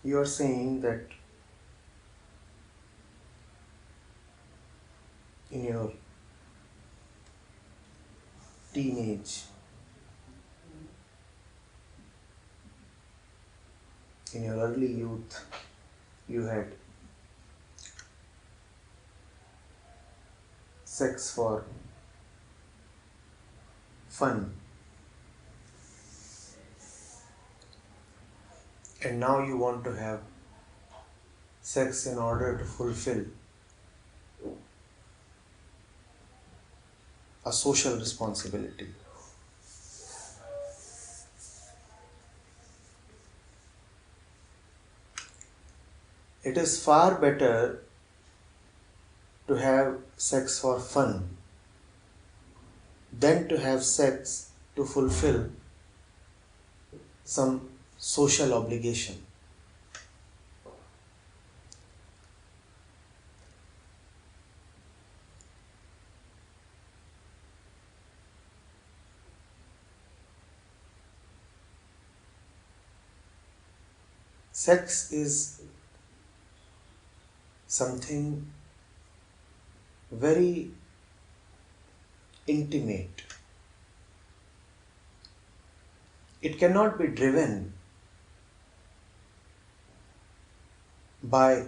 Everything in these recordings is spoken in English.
You are saying that in your teenage, in your early youth, you had sex for fun, and now you want to have sex in order to fulfill a social responsibility. It is far better to have sex for fun than to have sex to fulfill some social obligation. Sex is something very intimate. It cannot be driven by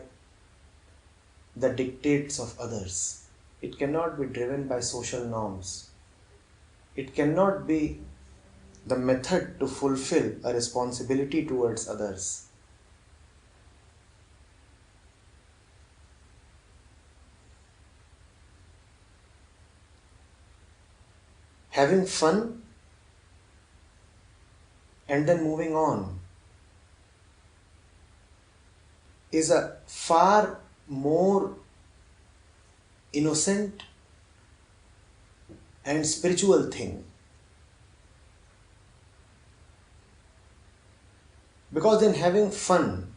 the dictates of others. It cannot be driven by social norms. It cannot be the method to fulfill a responsibility towards others. Having fun and then moving on is a far more innocent and spiritual thing. Because in having fun,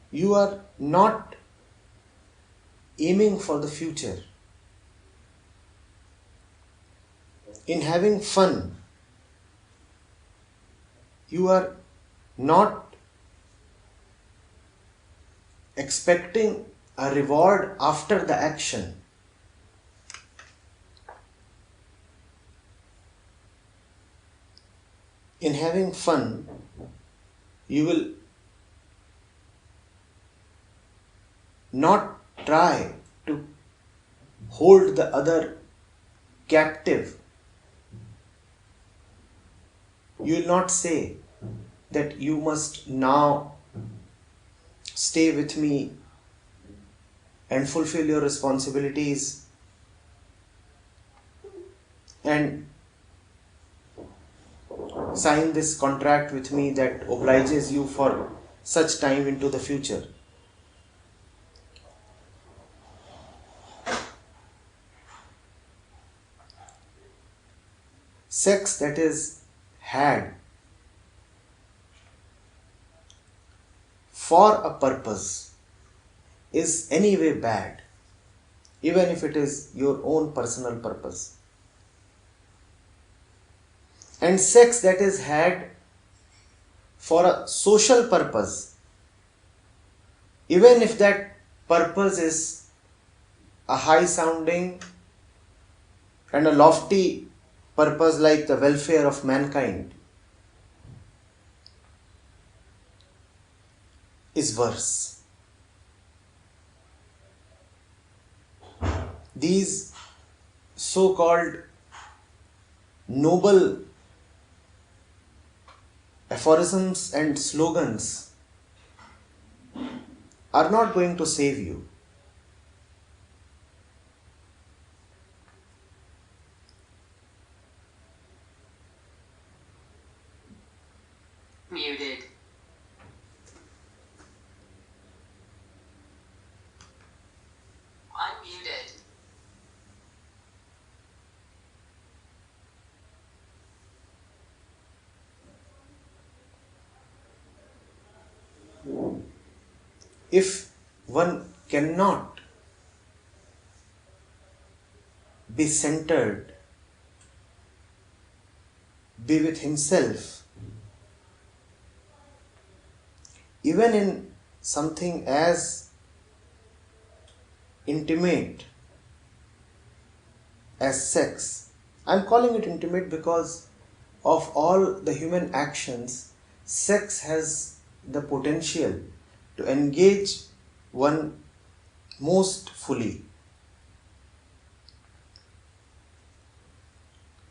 you are not aiming for the future. In having fun, you are not expecting a reward after the action. In having fun, you will not try to hold the other captive. You will not say that you must now stay with me and fulfill your responsibilities and sign this contract with me that obliges you for such time into the future. Sex that is had for a purpose is anyway bad, even if it is your own personal purpose. And sex that is had for a social purpose, even if that purpose is a high sounding and a lofty purpose like the welfare of mankind, is worse. These so-called noble aphorisms and slogans are not going to save you. Muted. Unmuted. If one cannot be centered, be with himself, even in something as intimate as sex. I'm calling it intimate because of all the human actions, sex has the potential to engage one most fully.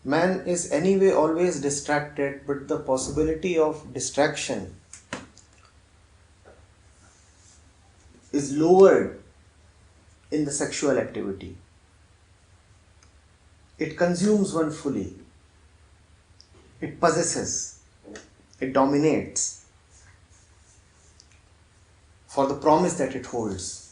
Man is anyway always distracted, but the possibility of distraction is lowered in the sexual activity. It consumes one fully. It possesses. It dominates for the promise that it holds.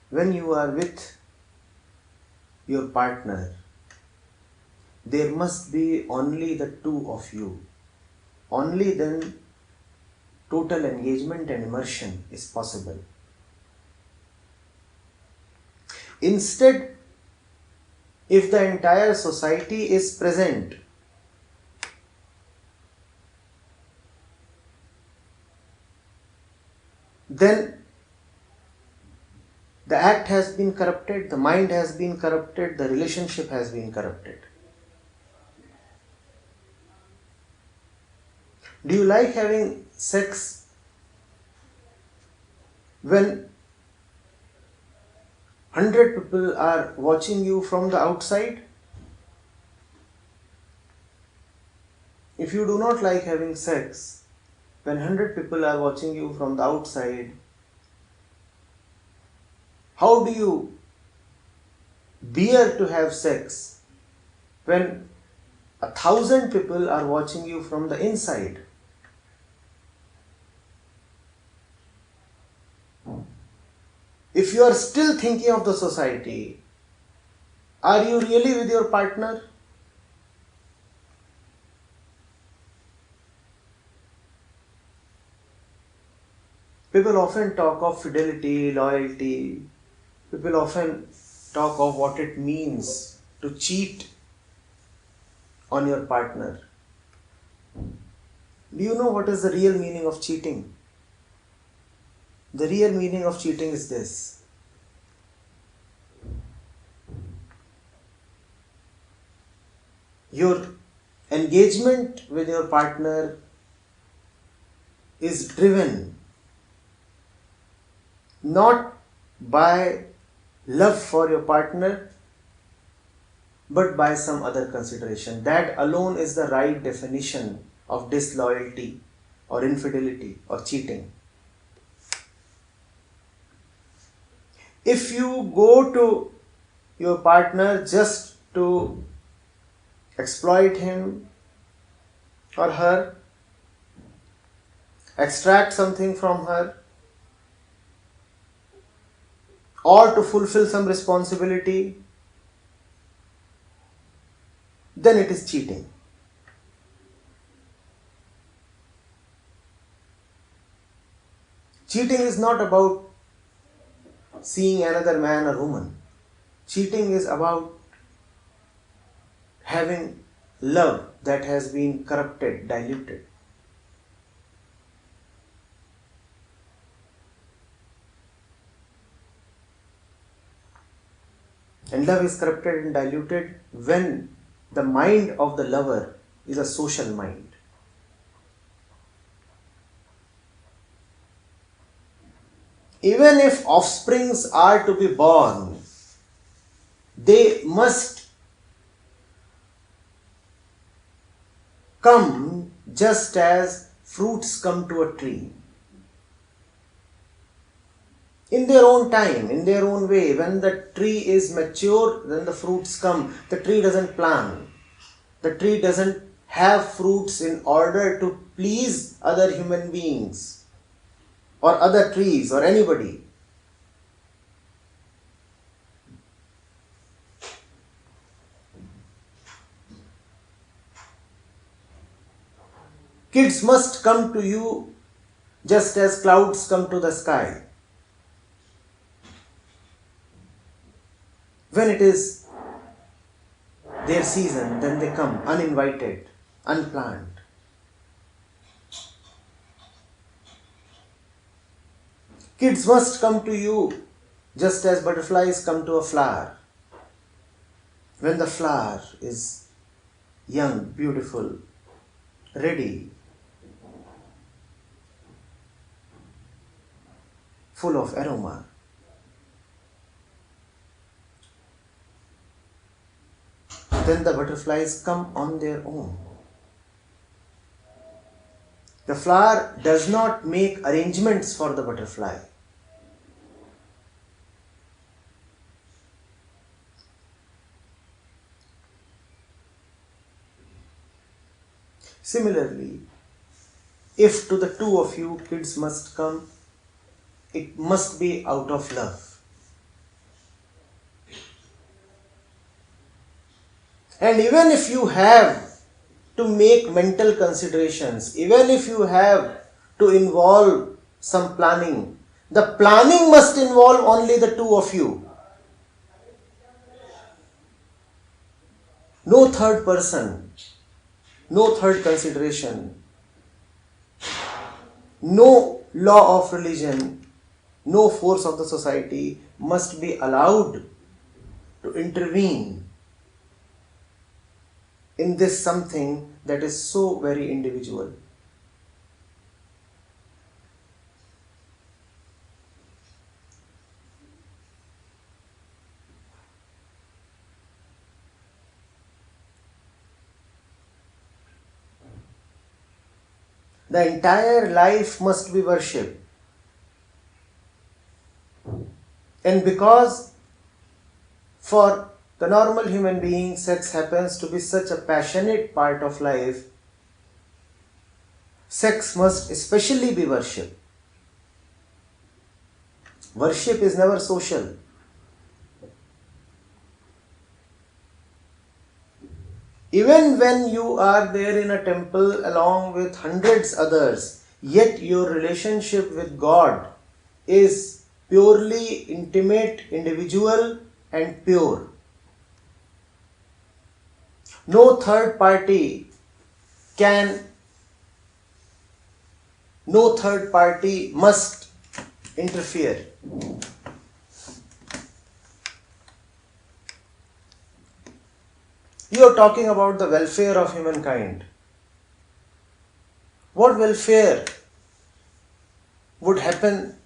When you are with your partner, there must be only the two of you. Only then total engagement and immersion is possible. Instead, if the entire society is present, then the act has been corrupted, the mind has been corrupted, the relationship has been corrupted. Do you like having sex when 100 people are watching you from the outside? If you do not like having sex when 100 people are watching you from the outside, how do you bear to have sex when 1,000 people are watching you from the inside? If you are still thinking of the society, are you really with your partner? People often talk of fidelity, loyalty. People often talk of what it means to cheat on your partner. Do you know what is the real meaning of cheating? The real meaning of cheating is this. Your engagement with your partner is driven not by love for your partner, but by some other consideration. That alone is the right definition of disloyalty or infidelity or cheating. If you go to your partner just to exploit him or her, extract something from her, or to fulfill some responsibility, then it is cheating. Cheating is not about seeing another man or woman. Cheating is about having love that has been corrupted, diluted. And love is corrupted and diluted when the mind of the lover is a social mind. Even if offsprings are to be born, they must come just as fruits come to a tree. In their own time, in their own way. When the tree is mature, then the fruits come. The tree doesn't plan. The tree doesn't have fruits in order to please other human beings or other trees or anybody. Kids must come to you just as clouds come to the sky. When it is their season, then they come uninvited, unplanned. Kids must come to you just as butterflies come to a flower. When the flower is young, beautiful, ready, full of aroma, then the butterflies come on their own. The flower does not make arrangements for the butterfly. Similarly, if to the two of you kids must come, it must be out of love. And even if you have to make mental considerations, even if you have to involve some planning, the planning must involve only the two of you. No third person, no third consideration, no law of religion, no force of the society must be allowed to intervene in this something that is so very individual. The entire life must be worship. And because for the normal human being, sex happens to be such a passionate part of life, sex must especially be worship. Worship is never social. Even when you are there in a temple along with hundreds others, yet your relationship with God is purely intimate, individual and pure. No third party must interfere. You are talking about the welfare of humankind. What welfare would happen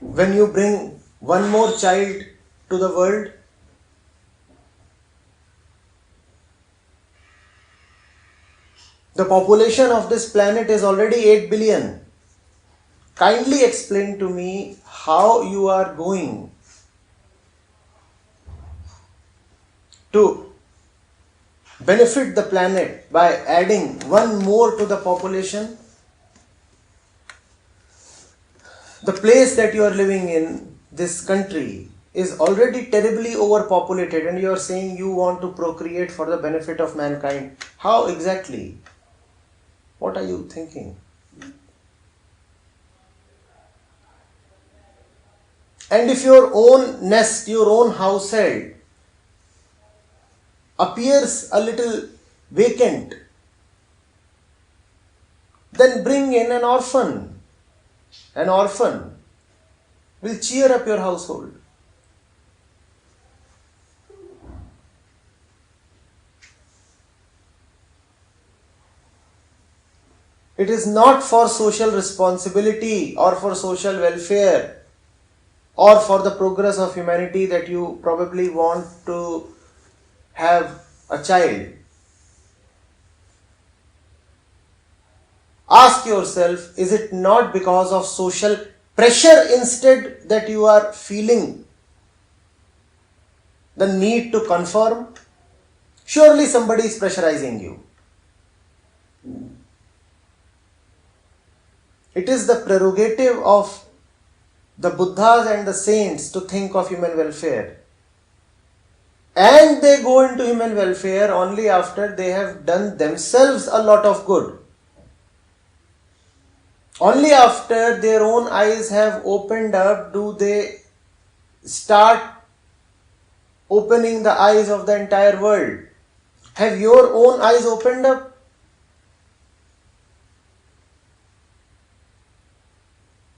when you bring one more child to the world? The population of this planet is already 8 billion. Kindly explain to me how you are going to benefit the planet by adding one more to the population. The place that you are living in, this country, is already terribly overpopulated, and you are saying you want to procreate for the benefit of mankind. How exactly? What are you thinking? And if your own nest, your own household appears a little vacant, then bring in an orphan. An orphan will cheer up your household. It is not for social responsibility or for social welfare or for the progress of humanity that you probably want to have a child. Ask yourself, is it not because of social pressure instead that you are feeling the need to conform? Surely somebody is pressurizing you. It is the prerogative of the Buddhas and the saints to think of human welfare. And they go into human welfare only after they have done themselves a lot of good. Only after their own eyes have opened up do they start opening the eyes of the entire world. Have your own eyes opened up?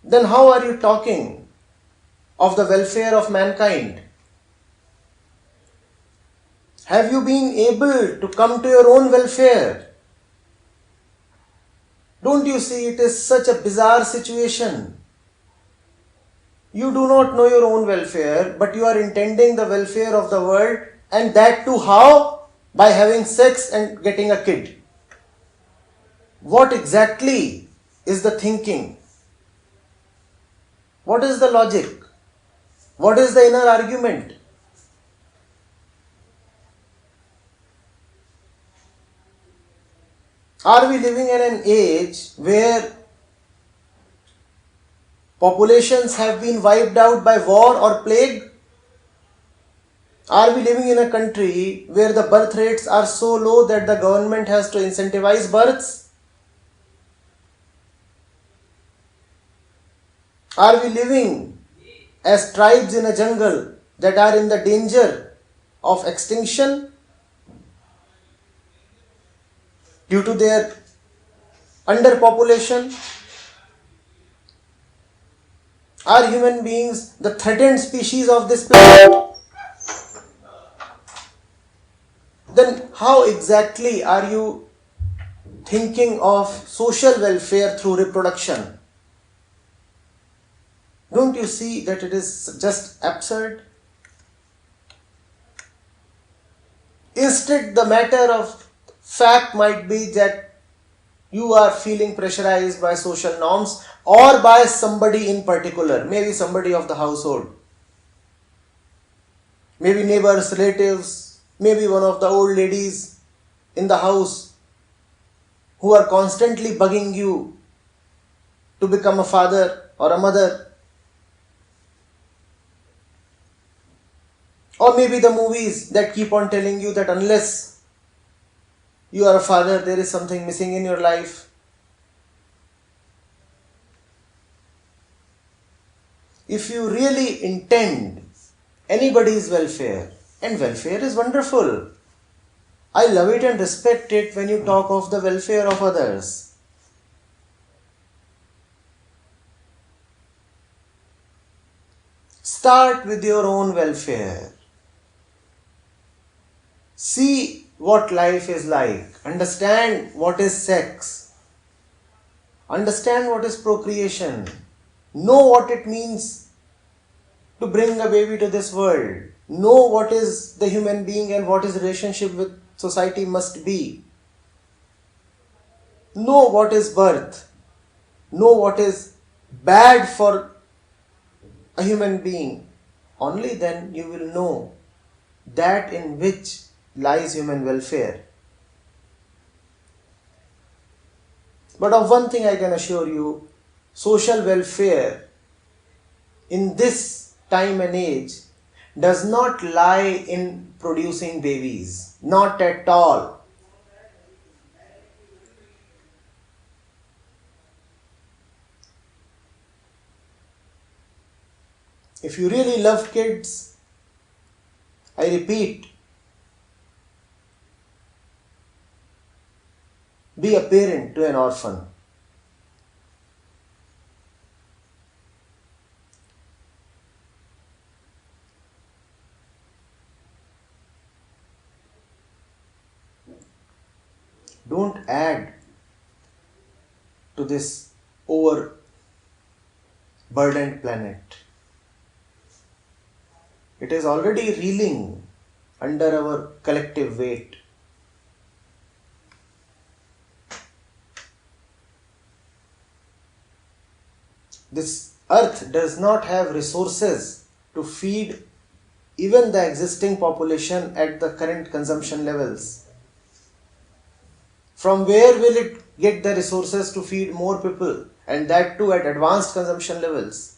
Then how are you talking of the welfare of mankind? Have you been able to come to your own welfare? Don't you see it is such a bizarre situation? You do not know your own welfare, but you are intending the welfare of the world, and that too how? By having sex and getting a kid. What exactly is the thinking? What is the logic? What is the inner argument? Are we living in an age where populations have been wiped out by war or plague? Are we living in a country where the birth rates are so low that the government has to incentivize births? Are we living as tribes in a jungle that are in the danger of extinction due to their underpopulation? Are human beings the threatened species of this planet? Then how exactly are you thinking of social welfare through reproduction? Don't you see that it is just absurd? Instead, the matter of fact might be that you are feeling pressurized by social norms or by somebody in particular, maybe somebody of the household, maybe neighbors, relatives, maybe one of the old ladies in the house who are constantly bugging you to become a father or a mother. Or maybe the movies that keep on telling you that unless you are a father, there is something missing in your life. If you really intend anybody's welfare, and welfare is wonderful, I love it and respect it when you talk of the welfare of others. Start with your own welfare. See what life is like. Understand what is sex. Understand what is procreation. Know what it means to bring a baby to this world. Know what is the human being and what his relationship with society must be. Know what is birth. Know what is bad for a human being. Only then you will know that in which lies human welfare. But of one thing I can assure you, social welfare in this time and age does not lie in producing babies. Not at all. If you really love kids, I repeat, be a parent to an orphan. Don't add to this overburdened planet. It is already reeling under our collective weight. This earth does not have resources to feed even the existing population at the current consumption levels. From where will it get the resources to feed more people, and that too at advanced consumption levels?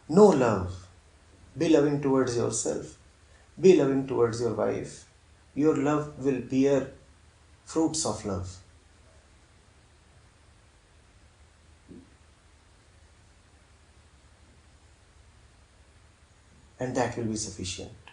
No love. Be loving towards yourself. Be loving towards your wife. Your love will bear fruits of love. And that will be sufficient.